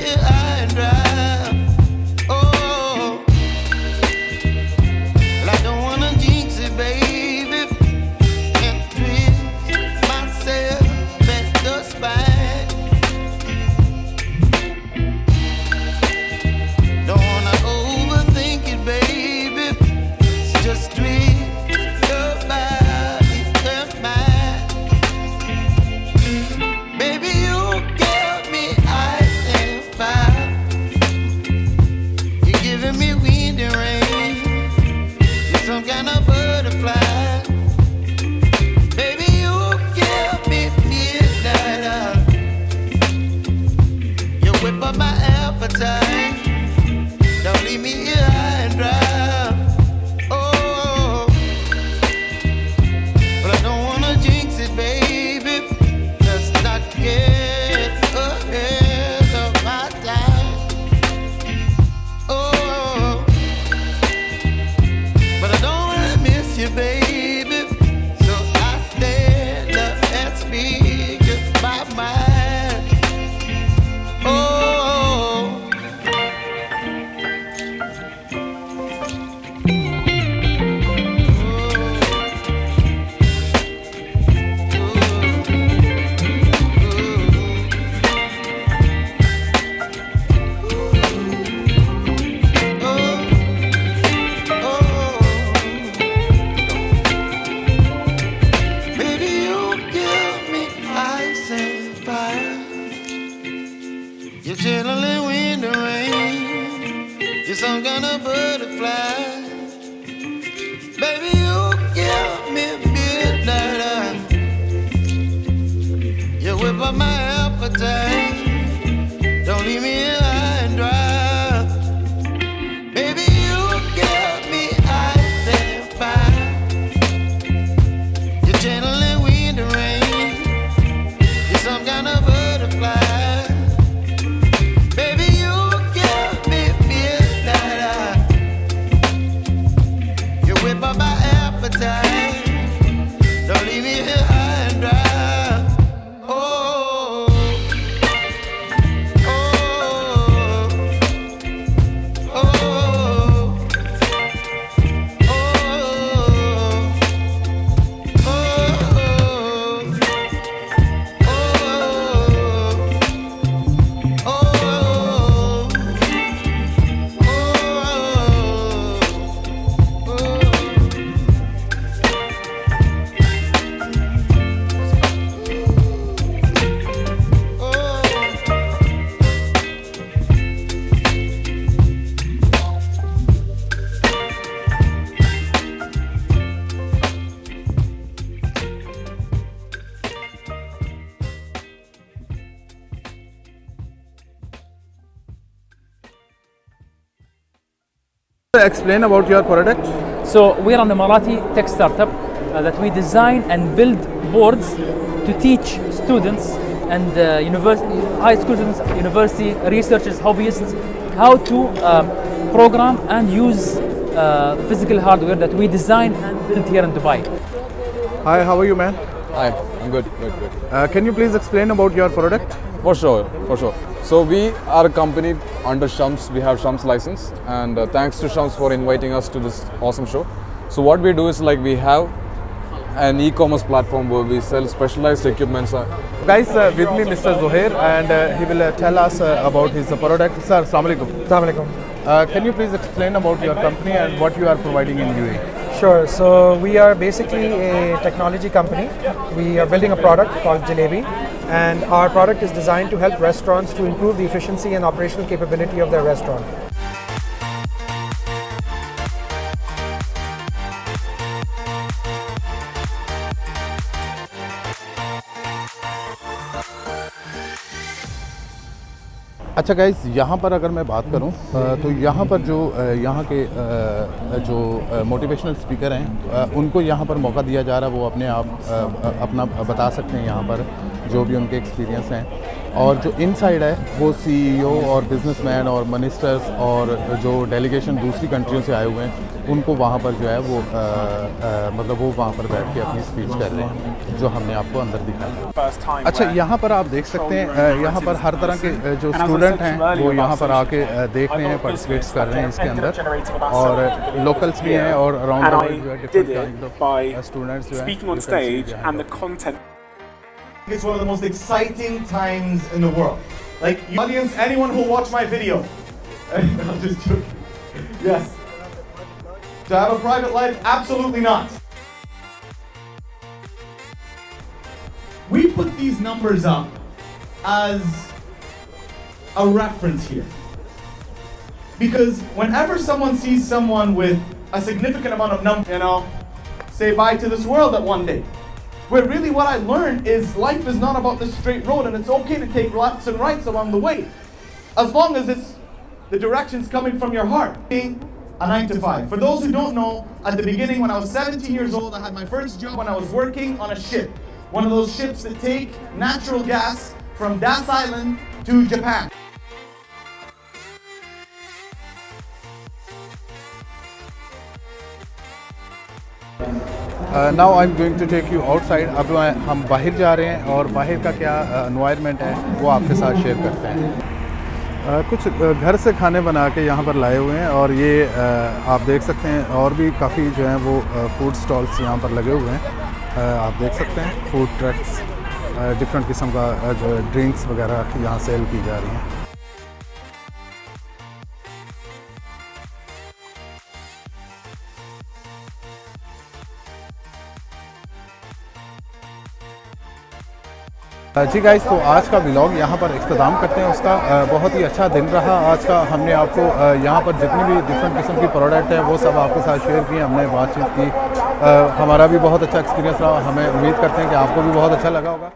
here high and dry. Oh, well, I don't wanna jinx it, baby, and twist myself at the spine. Don't wanna overthink it, baby. It's just twist your body and mine. Baby, you give me ice and fire. You're giving me wind and rain. You're some kind of butterfly. Baby, you give me midnight. You whip up my appetite. Don't leave me here high and dry. Oh, but I don't wanna jinx it, baby. Let's not get ahead of my time. Oh, but I don't wanna miss you, baby. So I stand up and speak just my mind. Oh. Baby, you give me ice and fire. You're channeling wind and rain. You're some kind of butterfly. Baby, you give me midnight. You whip up my appetite. Don't leave me here high and dry. Baby, you give me ice and fire. You're channeling wind and rain. You're some kind of butterfly. Baby, you give me midnight. You whip up my appetite. Don't leave me here high and dry. Oh, oh, oh, oh, Explain about your product. So we're an Emirati tech startup that we design and build boards to teach students and high school students, university researchers, hobbyists how to program and use physical hardware that we design and build here in Dubai. Hi, how are you, man? Hi, I'm good. Can you please explain about your product? For sure. So we are a company under Shams. We have Shams license, and thanks to Shams for inviting us to this awesome show. So what we do is like we have an e-commerce platform where we sell specialized equipments. Guys, with me Mr. Zohair, and he will tell us about his product. Sir, Assalamu alaikum. Assalamu alaikum. Can you please explain about your company and what you are providing in UAE? Sure. So we are basically a technology company. We are building a product called Jalebi, and our product is designed to help restaurants to improve the efficiency and operational capability of their restaurant. अच्छा guys, यहाँ पर अगर मैं बात करूँ तो यहाँ पर जो यहाँ के जो मोटिवेशनल स्पीकर हैं उनको यहाँ पर मौका दिया जा रहा है, वो अपने आप अपना बता सकते हैं यहाँ पर जो भी उनके एक्सपीरियंस हैं। और जो इनसाइड है वो सीईओ और बिजनेसमैन और मिनिस्टर्स और जो डेलीगेशन दूसरी कंट्रियों से आए हुए हैं उनको वहाँ पर जो है वो मतलब वो वहाँ पर बैठ के अपनी स्पीच कर रहे हैं, जो हमने आपको अंदर दिखाया। अच्छा, यहाँ पर आप देख सकते हैं, यहाँ पर हर तरह के जो स्टूडेंट हैं वो यहाँ पर आके देख रहे हैं, पार्टिसिपेट्स कर रहे हैं इसके अंदर, और लोकल्स भी हैं और अराउंड द वर्ल्ड जो है डिफरेंट काइंड ऑफ स्टूडेंट्स जो है। It's one of the most exciting times in the world. Like, audience, anyone who watched my video. I'm just joking. Yes. To have a private life? Absolutely not. We put these numbers up as a reference here. Because whenever someone sees someone with a significant amount of numbers, say bye to this world at one day. Where really what I learned is life is not about this straight road, and it's okay to take lefts and rights along the way, as long as the direction's coming from your heart. A 9 to 5. For those who don't know, at the beginning when I was 17 years old, I had my first job when I was working on a ship. One of those ships that take natural gas from Das Island to Japan. Now I am going to take you outside. अब हम बाहर जा रहे हैं और बाहर का क्या एनवायरनमेंट है वो आपके साथ शेयर करते हैं। कुछ घर से खाने बना के यहाँ पर लाए हुए हैं, और ये आप देख सकते हैं और भी काफ़ी जो हैं वो फूड स्टॉल्स यहाँ पर लगे हुए हैं। आप देख सकते हैं फूड ट्रक्स, डिफरेंट किस्म का जो ड्रिंक्स वगैरह यहाँ सेल की जा रही हैं। जी गाइस, तो आज का व्लॉग यहाँ पर इख्तिताम करते हैं उसका। बहुत ही अच्छा दिन रहा आज का। हमने आपको यहाँ पर जितनी भी डिफरेंट किस्म की प्रोडक्ट है वो सब आपके साथ शेयर किए, हमने बातचीत की। हमारा भी बहुत अच्छा एक्सपीरियंस रहा। हमें उम्मीद करते हैं कि आपको भी बहुत अच्छा लगा होगा।